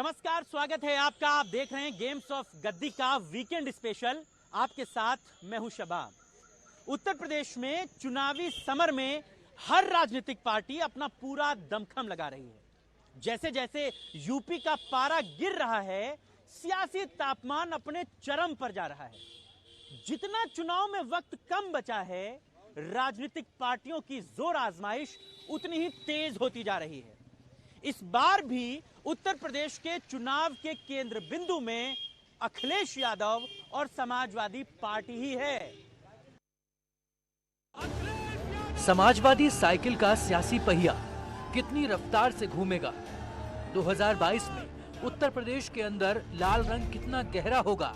नमस्कार, स्वागत है आपका। आप देख रहे हैं गेम्स ऑफ गद्दी का वीकेंड स्पेशल। आपके साथ मैं हूं शबाब। उत्तर प्रदेश में चुनावी समर में हर राजनीतिक पार्टी अपना पूरा दमखम लगा रही है। जैसे जैसे यूपी का पारा गिर रहा है, सियासी तापमान अपने चरम पर जा रहा है। जितना चुनाव में वक्त कम बचा है, राजनीतिक पार्टियों की जोर आजमाइश उतनी ही तेज होती जा रही है। इस बार भी उत्तर प्रदेश के चुनाव के केंद्र बिंदु में अखिलेश यादव और समाजवादी पार्टी ही है। समाजवादी साइकिल का सियासी पहिया कितनी रफ्तार से घूमेगा? 2022 में उत्तर प्रदेश के अंदर लाल रंग कितना गहरा होगा?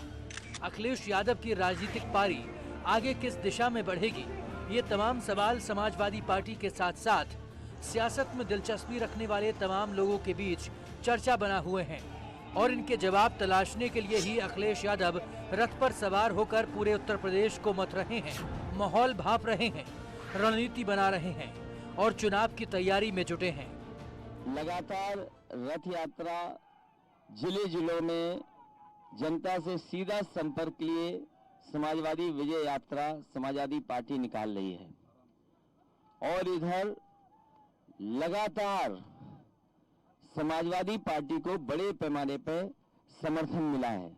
अखिलेश यादव की राजनीतिक पारी आगे किस दिशा में बढ़ेगी? ये तमाम सवाल समाजवादी पार्टी के साथ साथ सियासत में दिलचस्पी रखने वाले तमाम लोगों के बीच चर्चा बना हुए हैं और इनके जवाब तलाशने के लिए ही अखिलेश यादव रथ पर सवार होकर पूरे उत्तर प्रदेश को मथ रहे हैं, माहौल भांप रहे हैं, रणनीति बना रहे हैं और चुनाव की तैयारी में जुटे हैं। लगातार रथ यात्रा जिलों में जनता से सीधा संपर्क के लिए समाजवादी विजय यात्रा समाजवादी पार्टी निकाल रही है और इधर लगातार समाजवादी पार्टी को बड़े पैमाने पर समर्थन मिला है।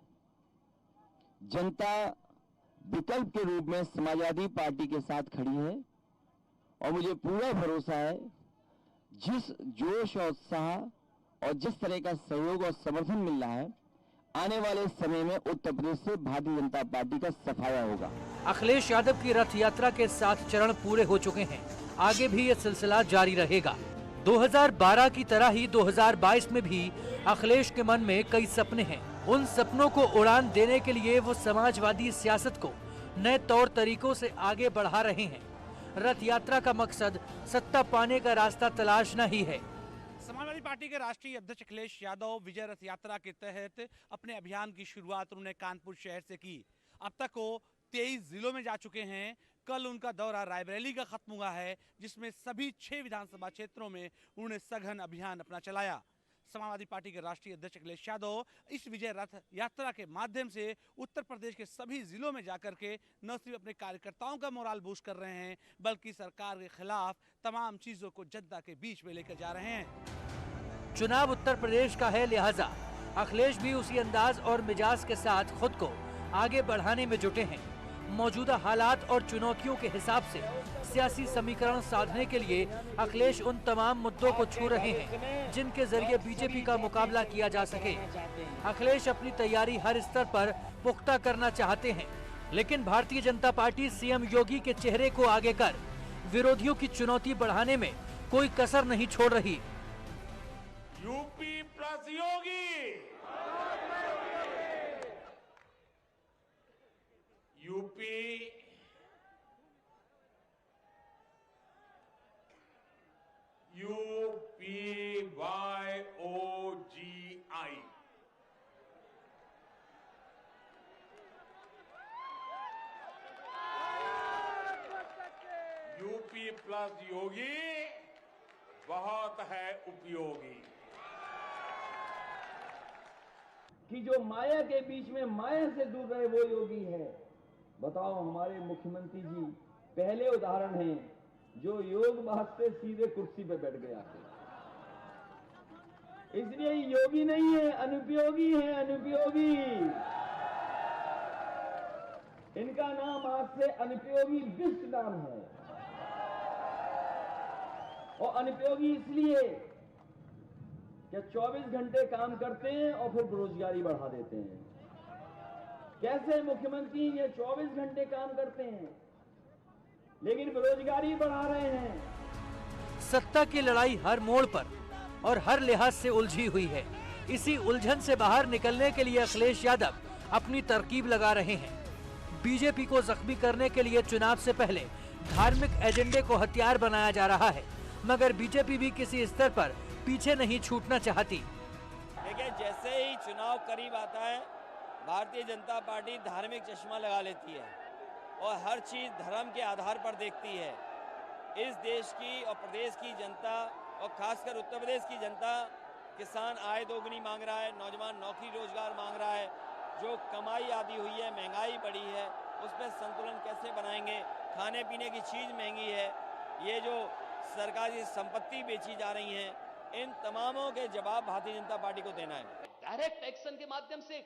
जनता विकल्प के रूप में समाजवादी पार्टी के साथ खड़ी है और मुझे पूरा भरोसा है जिस जोश और उत्साह और जिस तरह का सहयोग और समर्थन मिल रहा है, आने वाले समय में उत्तर प्रदेश से भारतीय जनता पार्टी का सफाया होगा। अखिलेश यादव की रथ यात्रा के 7 चरण पूरे हो चुके हैं। आगे भी ये सिलसिला जारी रहेगा। 2012 की तरह ही 2022 में भी अखिलेश के मन में कई सपने हैं। उन सपनों को उड़ान देने के लिए वो समाजवादी सियासत को नए तौर तरीकों से आगे बढ़ा रहे हैं। रथ यात्रा का मकसद सत्ता पाने का रास्ता तलाशना ही है। समाजवादी पार्टी के राष्ट्रीय अध्यक्ष अखिलेश यादव विजय रथ यात्रा के तहत अपने अभियान की शुरुआत उन्होंने कानपुर शहर से की। अब तक वो 23 जिलों में जा चुके हैं। कल उनका दौरा रायबरेली का खत्म हुआ है, जिसमें सभी 6 विधानसभा क्षेत्रों में उन्होंने सघन अभियान अपना चलाया। समाजवादी पार्टी के राष्ट्रीय अध्यक्ष अखिलेश यादव इस विजय रथ यात्रा के माध्यम से उत्तर प्रदेश के सभी जिलों में जाकर के न सिर्फ अपने कार्यकर्ताओं का मोराल बूस्ट कर रहे हैं, बल्कि सरकार के खिलाफ तमाम चीजों को जनता के बीच में लेकर जा रहे हैं। चुनाव उत्तर प्रदेश का है, लिहाजा अखिलेश भी उसी अंदाज और मिजाज के साथ खुद को आगे बढ़ाने में जुटे हैं। मौजूदा हालात और चुनौतियों के हिसाब से सियासी समीकरण साधने के लिए अखिलेश उन तमाम मुद्दों को छू रहे हैं जिनके जरिए बीजेपी का मुकाबला किया जा सके। अखिलेश अपनी तैयारी हर स्तर पर पुख्ता करना चाहते हैं, लेकिन भारतीय जनता पार्टी सीएम योगी के चेहरे को आगे कर विरोधियों की चुनौती बढ़ाने में कोई कसर नहीं छोड़ रही। यूपी प्लस योगी, यूपी UPYOGI, यूपी प्लस योगी बहुत है उपयोगी। कि जो माया के बीच में माया से दूर रहे वो योगी है। बताओ, हमारे मुख्यमंत्री जी पहले उदाहरण हैं जो योग वास्ते सीधे कुर्सी पे बैठ गया है। इसलिए योगी नहीं है, अनुपयोगी है, अनुपयोगी। इनका नाम आज से अनुपयोगी बिष्ट नाम है। और अनुपयोगी इसलिए कि 24 घंटे काम करते हैं और फिर बेरोजगारी बढ़ा देते हैं। कैसे मुख्यमंत्री ये 24 घंटे काम करते हैं लेकिन बेरोजगारी बढ़ा रहे हैं। सत्ता की लड़ाई हर मोड़ पर और हर लिहाज से उलझी हुई है। इसी उलझन से बाहर निकलने के लिए अखिलेश यादव अपनी तरकीब लगा रहे हैं। बीजेपी को जख्मी करने के लिए चुनाव से पहले धार्मिक एजेंडे को हथियार बनाया जा रहा है, मगर बीजेपी भी किसी स्तर पर पीछे नहीं छूटना चाहती। देखिए, जैसे ही चुनाव करीब आता है, भारतीय जनता पार्टी धार्मिक चश्मा लगा लेती है और हर चीज धर्म के आधार पर देखती है। इस देश की और प्रदेश की जनता और खासकर उत्तर प्रदेश की जनता किसान आय दोगुनी मांग रहा है, नौजवान नौकरी रोजगार मांग रहा है, जो कमाई आदि हुई है, महंगाई बढ़ी है, उस पर संतुलन कैसे बनाएंगे, खाने पीने की चीज़ महंगी है, ये जो सरकारी संपत्ति बेची जा रही है, इन तमामों के जवाब भारतीय जनता पार्टी को देना है। डायरेक्ट एक्शन के माध्यम से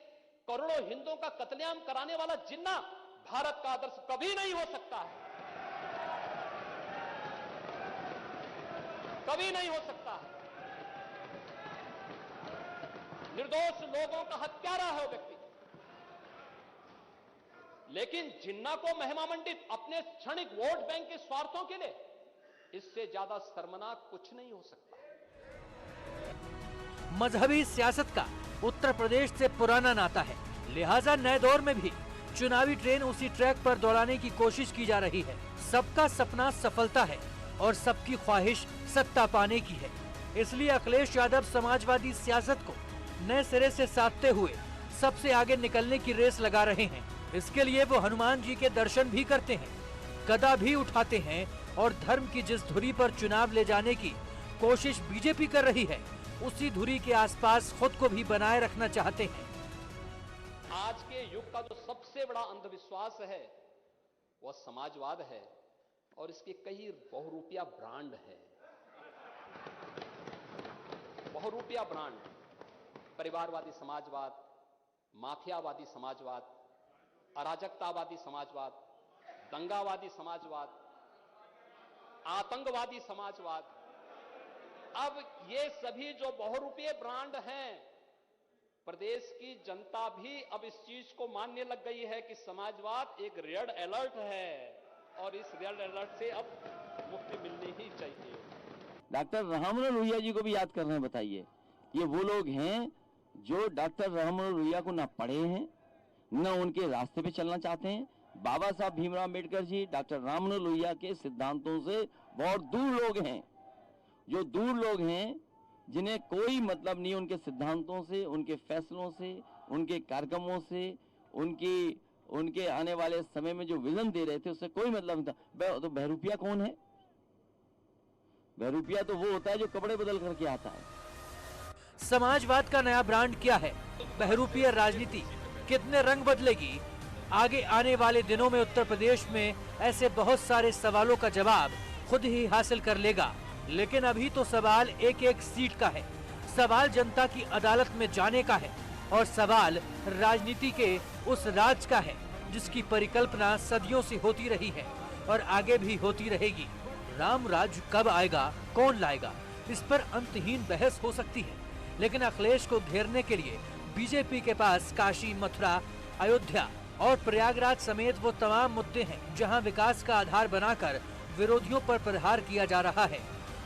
करोड़ों हिंदुओं का कत्लेआम कराने वाला जिन्ना भारत का आदर्श कभी नहीं हो सकता है, कभी नहीं हो सकता है। निर्दोष लोगों का हत्यारा है वो व्यक्ति, लेकिन जिन्ना को महिमा मंडित अपने क्षणिक वोट बैंक के स्वार्थों के लिए, इससे ज्यादा शर्मनाक कुछ नहीं हो सकता। मजहबी सियासत का उत्तर प्रदेश से पुराना नाता है, लिहाजा नए दौर में भी चुनावी ट्रेन उसी ट्रैक पर दौड़ाने की कोशिश की जा रही है। सबका सपना सफलता है और सबकी ख्वाहिश सत्ता पाने की है। इसलिए अखिलेश यादव समाजवादी सियासत को नए सिरे से साधते हुए सबसे आगे निकलने की रेस लगा रहे हैं। इसके लिए वो हनुमान जी के दर्शन भी करते हैं, गदा भी उठाते हैं और धर्म की जिस धुरी पर चुनाव ले जाने की कोशिश बीजेपी कर रही है, उसी धुरी के आसपास खुद को भी बनाए रखना चाहते हैं। आज के युग का जो सबसे बड़ा अंधविश्वास है वह समाजवाद है और इसके कई बहुरूपिया ब्रांड है। बहुरूपिया ब्रांड, परिवारवादी समाजवाद, माफियावादी समाजवाद, अराजकतावादी समाजवाद, दंगावादी समाजवाद, आतंकवादी समाजवाद। अब ये सभी जो बहुरूपीय ब्रांड हैं, प्रदेश की जनता भी अब इस चीज को मानने लग गई है कि समाजवाद एक रेड अलर्ट है और इस रेड अलर्ट से अब मुक्ति मिलनी ही चाहिए। डॉक्टर राममनोहर लोहिया जी को भी याद कर रहे हैं। बताइए, ये वो लोग हैं जो डॉक्टर राममनोहर लोहिया को ना पढ़े हैं, न उनके रास्ते पे चलना चाहते हैं। बाबा साहब भीमराव अम्बेडकर जी डॉक्टर राममनोहर लोहिया के सिद्धांतों से बहुत दूर लोग हैं, जो दूर लोग हैं, जिन्हें कोई मतलब नहीं उनके सिद्धांतों से, उनके फैसलों से, उनके कार्यक्रमों से, उनके आने वाले समय में जो विजन दे रहे थे उससे कोई मतलब नहीं था। तो बहरूपिया कौन है? बहरूपिया तो वो होता है जो कपड़े बदल करके आता है। समाजवाद का नया ब्रांड क्या है? बहरूपिया राजनीति कितने रंग बदलेगी? आगे आने वाले दिनों में उत्तर प्रदेश में ऐसे बहुत सारे सवालों का जवाब खुद ही हासिल कर लेगा। लेकिन अभी तो सवाल एक एक सीट का है, सवाल जनता की अदालत में जाने का है और सवाल राजनीति के उस राज का है जिसकी परिकल्पना सदियों से होती रही है और आगे भी होती रहेगी। राम राज कब आएगा, कौन लाएगा, इस पर अंतहीन बहस हो सकती है, लेकिन अखिलेश को घेरने के लिए बीजेपी के पास काशी, मथुरा, अयोध्या और प्रयागराज समेत वो तमाम मुद्दे हैं जहां विकास का आधार बनाकर विरोधियों पर प्रहार किया जा रहा है।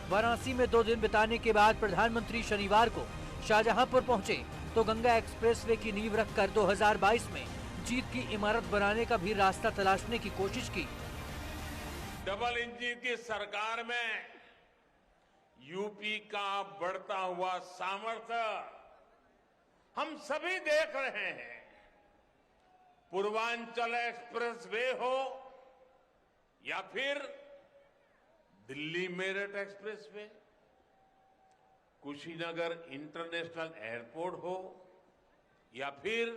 वाराणसी में 2 दिन बिताने के बाद प्रधानमंत्री शनिवार को शाहजहांपुर पहुंचे तो गंगा एक्सप्रेसवे की नींव रखकर 2022 में जीत की इमारत बनाने का भी रास्ता तलाशने की कोशिश की। डबल इंजन की सरकार में यूपी का बढ़ता हुआ सामर्थ्य हम सभी देख रहे हैं। पूर्वांचल एक्सप्रेसवे हो या फिर Delhi Meerut expressway, Kushinagar international airport हो या फिर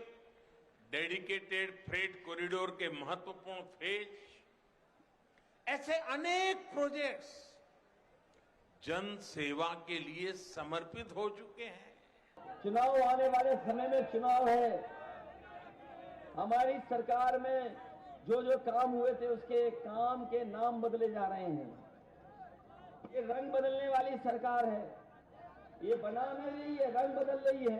डेडिकेटेड फ्रेट कॉरिडोर के महत्वपूर्ण फेज, ऐसे अनेक प्रोजेक्ट्स जन सेवा के लिए समर्पित हो चुके हैं। चुनाव आने वाले समय में चुनाव है, हमारी सरकार में जो जो काम हुए थे उसके काम के नाम बदले जा रहे हैं। ये रंग बदलने वाली सरकार है, ये बना नहीं रही है, रंग बदल रही है।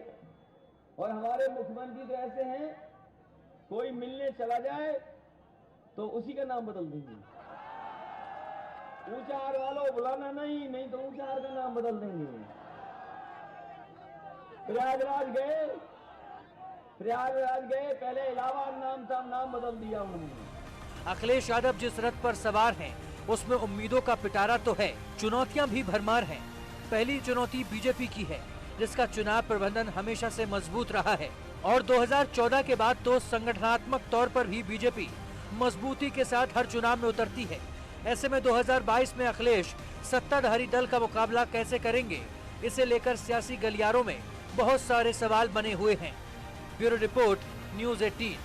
और हमारे मुख्यमंत्री तो ऐसे हैं, कोई मिलने चला जाए तो उसी का नाम बदल देंगे। ऊंचा हार वालों बुलाना नहीं तो ऊंचा हार का नाम बदल देंगे। प्रयागराज गए, पहले इलाहाबाद नाम था, नाम बदल दिया उन्होंने। अखिलेश यादव जिस रथ पर सवार हैं, उसमें उम्मीदों का पिटारा तो है, चुनौतियां भी भरमार हैं। पहली चुनौती बीजेपी की है, जिसका चुनाव प्रबंधन हमेशा से मजबूत रहा है और 2014 के बाद तो संगठनात्मक तौर पर भी बीजेपी मजबूती के साथ हर चुनाव में उतरती है। ऐसे में 2022 में अखिलेश सत्ताधारी दल का मुकाबला कैसे करेंगे, इसे लेकर सियासी गलियारों में बहुत सारे सवाल बने हुए हैं। Bureau report, news 18।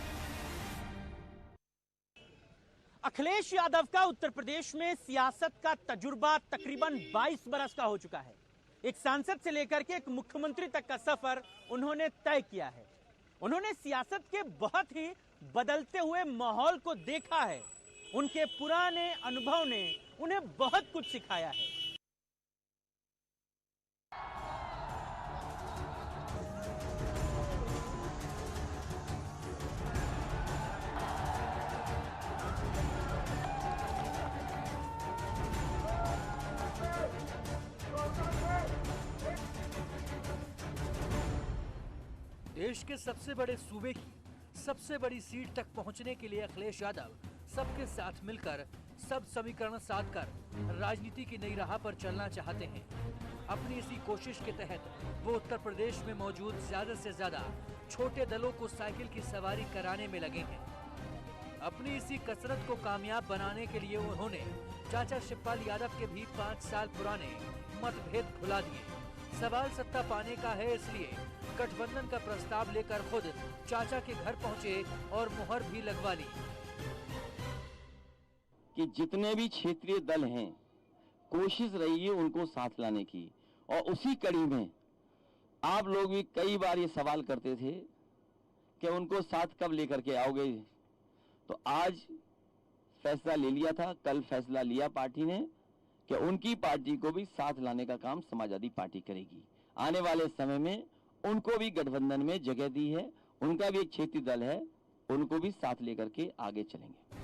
Akhilesh Yadav का उत्तर प्रदेश में सियासत का तजुर्बा तकरीबन 22 बरस का हो चुका है। एक सांसद से लेकर के एक मुख्यमंत्री तक का सफर उन्होंने तय किया है। उन्होंने सियासत के बहुत ही बदलते हुए माहौल को देखा है। उनके पुराने अनुभव ने उन्हें बहुत कुछ सिखाया है। देश के सबसे बड़े सूबे की सबसे बड़ी सीट तक पहुंचने के लिए अखिलेश यादव सबके साथ मिलकर सब समीकरण साधकर राजनीति की नई राह पर चलना चाहते हैं। अपनी इसी कोशिश के तहत वो उत्तर प्रदेश में मौजूद ज्यादा से ज्यादा छोटे दलों को साइकिल की सवारी कराने में लगे हैं। अपनी इसी कसरत को कामयाब बनाने के लिए उन्होंने चाचा शिवपाल यादव के भी 5 साल पुराने मतभेद भुला दिए। सवाल सत्ता पाने का है, इसलिए गठबंधन का प्रस्ताव लेकर खुद चाचा के घर पहुंचे और मुहर भी लगवा ली कि जितने भी क्षेत्रीय दल हैं, कोशिश रही है उनको साथ लाने की। और उसी कड़ी में आप लोग भी कई बार ये सवाल करते थे कि उनको साथ कब लेकर के आओगे। तो आज फैसला ले लिया था, कल फैसला लिया पार्टी ने कि उनकी पार्टी को भी साथ लाने का काम समाजवादी पार्टी करेगी। आने वाले समय में उनको भी गठबंधन में जगह दी है। उनका भी एक क्षेत्रीय दल है, उनको भी साथ लेकर के आगे चलेंगे।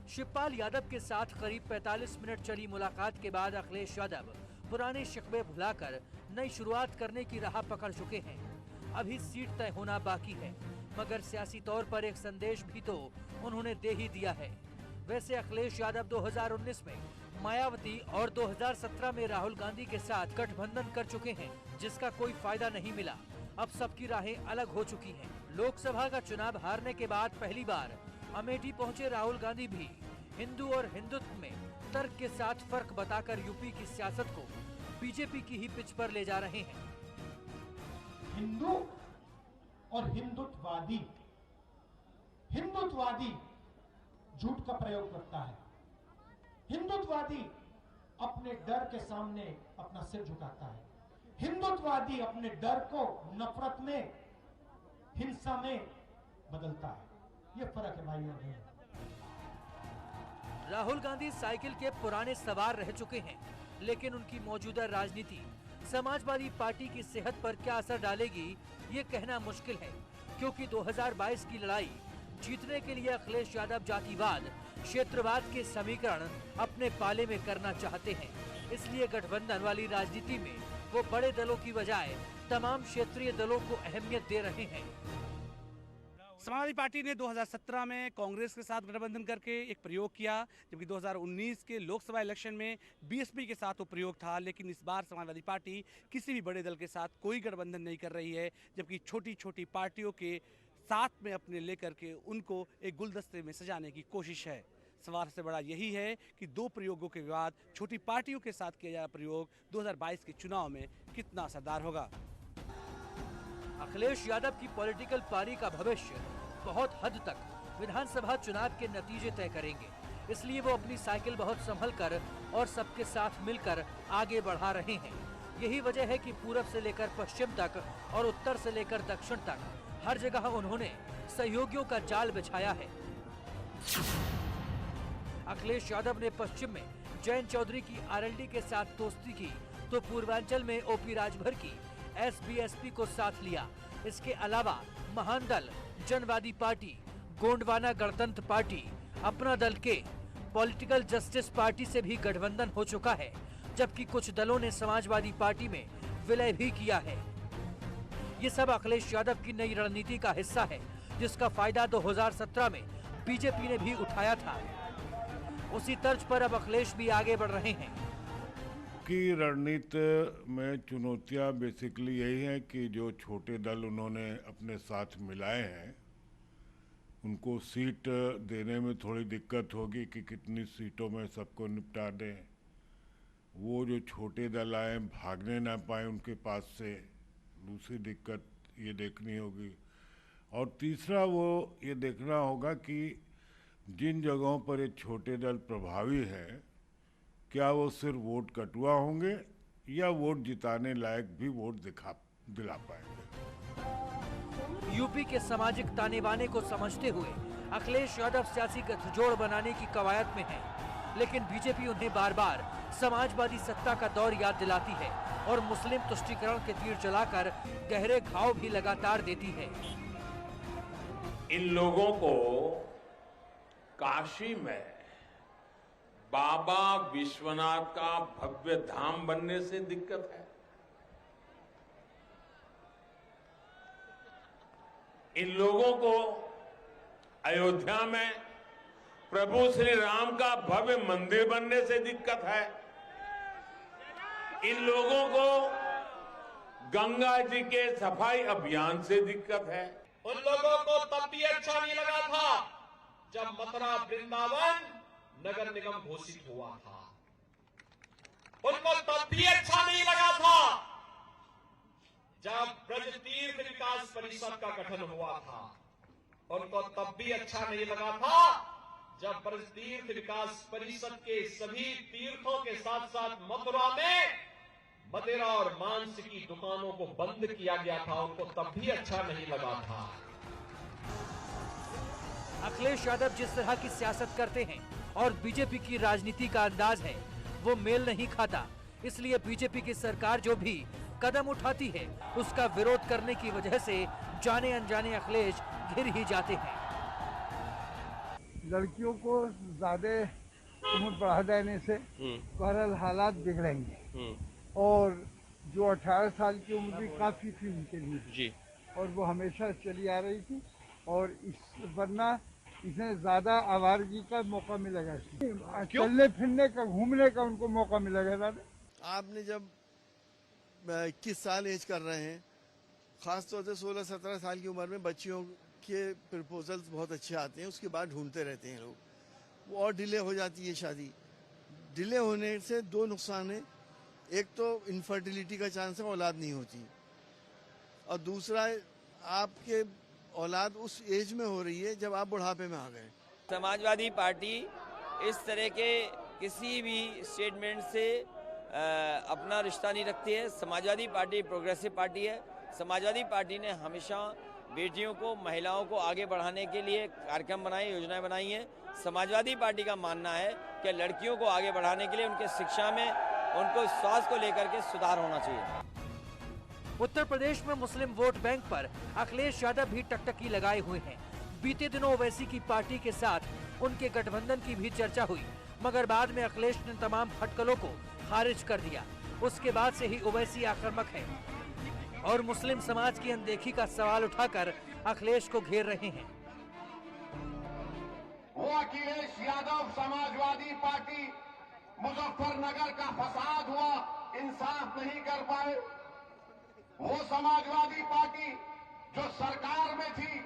शिवपाल यादव के साथ करीब 45 मिनट चली मुलाकात के बाद अखिलेश यादव पुराने शिकवे भुलाकर नई शुरुआत करने की राह पकड़ चुके हैं। अभी सीट तय होना बाकी है, मगर सियासी तौर पर एक संदेश भी तो उन्होंने दे ही दिया है। वैसे अखिलेश यादव 2019 में मायावती और 2017 में राहुल गांधी के साथ गठबंधन कर चुके हैं, जिसका कोई फायदा नहीं मिला। अब सबकी राहें अलग हो चुकी हैं। लोकसभा का चुनाव हारने के बाद पहली बार अमेठी पहुंचे राहुल गांधी भी हिंदू और हिंदुत्व में तर्क के साथ फर्क बताकर यूपी की सियासत को बीजेपी की ही पिच पर ले जा रहे हैं। हिंदू और हिंदुत्ववादी झूठ का प्रयोग करता है। हिंदुत्ववादी अपने डर के सामने अपना सिर झुकाता है। हिंदुत्ववादी अपने डर को नफरत में, हिंसा में बदलता है। ये फर्क है भाइयों बहनों। राहुल गांधी साइकिल के पुराने सवार रह चुके हैं, लेकिन उनकी मौजूदा राजनीति समाजवादी पार्टी की सेहत पर क्या असर डालेगी, ये कहना मुश्किल है, क्योंकि 2022 की लड़ाई जीतने के लिए अखिलेश यादव जातिवाद, क्षेत्रवाद के समीकरण अपने पाले में करना चाहते हैं। इसलिए गठबंधन वाली राजनीति में वो बड़े दलों की बजाय तमाम क्षेत्रीय दलों को अहमियत दे रहे हैं। समाजवादी पार्टी ने 2017 में कांग्रेस के साथ गठबंधन करके एक प्रयोग किया, जबकि 2019 के लोकसभा इलेक्शन में बीएसपी के साथ वो प्रयोग था। लेकिन इस बार समाजवादी पार्टी किसी भी बड़े दल के साथ कोई गठबंधन नहीं कर रही है, जबकि छोटी छोटी पार्टियों के साथ में अपने लेकर के उनको एक गुलदस्ते में सजाने की कोशिश है। सवाल से बड़ा यही है कि दो प्रयोगों के बाद छोटी पार्टियों के साथ किया जा रहा प्रयोग 2022 के चुनाव में कितना असरदार होगा। अखिलेश यादव की पॉलिटिकल पारी का भविष्य बहुत हद तक विधानसभा चुनाव के नतीजे तय करेंगे। इसलिए वो अपनी साइकिल बहुत संभल कर और सबके साथ मिलकर आगे बढ़ा रहे हैं। यही वजह है कि पूरब से लेकर पश्चिम तक और उत्तर से लेकर दक्षिण तक हर जगह उन्होंने सहयोगियों का जाल बिछाया है। अखिलेश यादव ने पश्चिम में जयंत चौधरी की आरएलडी के साथ दोस्ती की, तो पूर्वांचल में ओपी राजभर की एसबीएसपी को साथ लिया। इसके अलावा महान दल जनवादी पार्टी, गोंडवाना गणतंत्र पार्टी, अपना दल के पॉलिटिकल जस्टिस पार्टी से भी गठबंधन हो चुका है, जबकि कुछ दलों ने समाजवादी पार्टी में विलय भी किया है। ये सब अखिलेश यादव की नई रणनीति का हिस्सा है, जिसका फायदा 2017 में बीजेपी ने भी उठाया था। उसी तर्ज पर अब अखिलेश भी आगे बढ़ रहे हैं। की रणनीति में चुनौतियां बेसिकली यही है कि जो छोटे दल उन्होंने अपने साथ मिलाए हैं, उनको सीट देने में थोड़ी दिक्कत होगी कि कितनी सीटों में सबको निपटा दें। वो जो छोटे दल आए भागने ना पाए उनके पास से, दूसरी दिक्कत ये देखनी होगी। और तीसरा वो ये देखना होगा कि जिन जगहों पर ये छोटे दल प्रभावी हैं, क्या वो सिर्फ वोट कटुआ होंगे या वोट जिताने लायक भी वोट दिला पाएंगे। यूपी के सामाजिक ताने बाने को समझते हुए अखिलेश यादव सियासी गठजोड़ बनाने की कवायद में हैं, लेकिन बीजेपी उन्हें बार बार समाजवादी सत्ता का दौर याद दिलाती है और मुस्लिम तुष्टीकरण के तीर चलाकर गहरे घाव भी लगातार देती है। इन लोगों को काशी में बाबा विश्वनाथ का भव्य धाम बनने से दिक्कत है। इन लोगों को अयोध्या में प्रभु श्री राम का भव्य मंदिर बनने से दिक्कत है। इन लोगों को गंगा जी के सफाई अभियान से दिक्कत है। उन लोगों को तब भी अच्छा नहीं लगा था जब मथुरा वृंदावन नगर निगम घोषित हुआ था। उनको तब भी अच्छा नहीं लगा था जब ब्रज तीर्थ विकास परिषद का गठन हुआ था। उनको तब भी अच्छा नहीं लगा था जब ब्रज तीर्थ विकास परिषद के सभी तीर्थों के साथ साथ मथुरा में मदिरा और मांस की दुकानों को बंद किया गया था। उनको तब भी अच्छा नहीं लगा था। अखिलेश यादव जिस तरह की सियासत करते हैं और बीजेपी की राजनीति का अंदाज है वो मेल नहीं खाता। इसलिए बीजेपी की सरकार जो भी कदम उठाती है उसका विरोध करने की वजह से जाने अनजाने अखिलेश घिर ही जाते हैं। लड़कियों को ज्यादा उम्र बढ़ा देने से बहरहाल हालात बिगड़ेंगे और जो 18 साल की उम्र भी काफी थी उनके लिए जी, और वो हमेशा चली आ रही थी और वरना इसमें ज्यादा आवारगी का मौका मिलेगा। चलने फिरने का, घूमने का उनको मौका मिलेगा ज्यादा। आपने जब 21 साल एज कर रहे हैं, खासतौर से 16-17 साल की उम्र में बच्चियों के प्रपोजल्स बहुत अच्छे आते हैं, उसके बाद ढूंढते रहते हैं लोग, वो और डिले हो जाती है शादी। डिले होने से दो नुकसान है, एक तो इनफर्टिलिटी का चांस है, औलाद नहीं होती, और दूसरा आपके औलाद उस एज में हो रही है जब आप बुढ़ापे में आ गए। समाजवादी पार्टी इस तरह के किसी भी स्टेटमेंट से अपना रिश्ता नहीं रखती है। समाजवादी पार्टी प्रोग्रेसिव पार्टी है। समाजवादी पार्टी ने हमेशा बेटियों को, महिलाओं को आगे बढ़ाने के लिए कार्यक्रम बनाए, योजनाएं बनाई हैं। समाजवादी पार्टी का मानना है कि लड़कियों को आगे बढ़ाने के लिए उनके शिक्षा में, उनको स्वास्थ्य को लेकर के सुधार होना चाहिए। उत्तर प्रदेश में मुस्लिम वोट बैंक पर अखिलेश यादव भी टकटकी लगाए हुए हैं। बीते दिनों ओवैसी की पार्टी के साथ उनके गठबंधन की भी चर्चा हुई, मगर बाद में अखिलेश ने तमाम फटकलों को खारिज कर दिया। उसके बाद से ही ओवैसी आक्रामक है और मुस्लिम समाज की अनदेखी का सवाल उठाकर अखिलेश को घेर रहे हैं। वो अखिलेश यादव समाजवादी पार्टी मुजफ्फरनगर का फसाद हुआ, इंसाफ नहीं कर पाए। वो समाजवादी पार्टी जो सरकार में थी,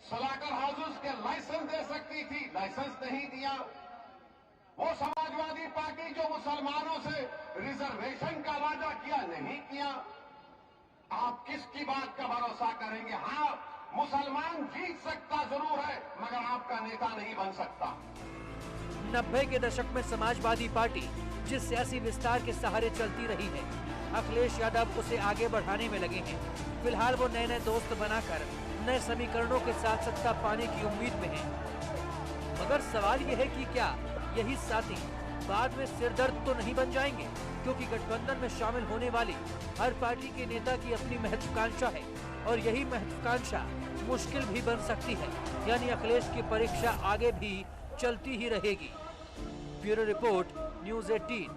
सलाकर हाउसेस के लाइसेंस दे सकती थी, लाइसेंस नहीं दिया। वो समाजवादी पार्टी जो मुसलमानों से रिजर्वेशन का वादा किया, नहीं किया। आप किसकी बात का भरोसा करेंगे? हाँ, मुसलमान जीत सकता जरूर है, मगर आपका नेता नहीं बन सकता। 90 के दशक में समाजवादी पार्टी जिस सियासी विस्तार के सहारे चलती रही है, अखिलेश यादव उसे आगे बढ़ाने में लगे हैं। फिलहाल वो नए दोस्त बनाकर नए समीकरणों के साथ सत्ता पाने की उम्मीद में हैं। मगर सवाल ये है कि क्या यही साथी बाद में सिरदर्द तो नहीं बन जाएंगे? क्योंकि गठबंधन में शामिल होने वाली हर पार्टी के नेता की अपनी महत्वाकांक्षा है और यही महत्वाकांक्षा मुश्किल भी बन सकती है। यानी अखिलेश की परीक्षा आगे भी चलती ही रहेगी। Bureau report, news 18।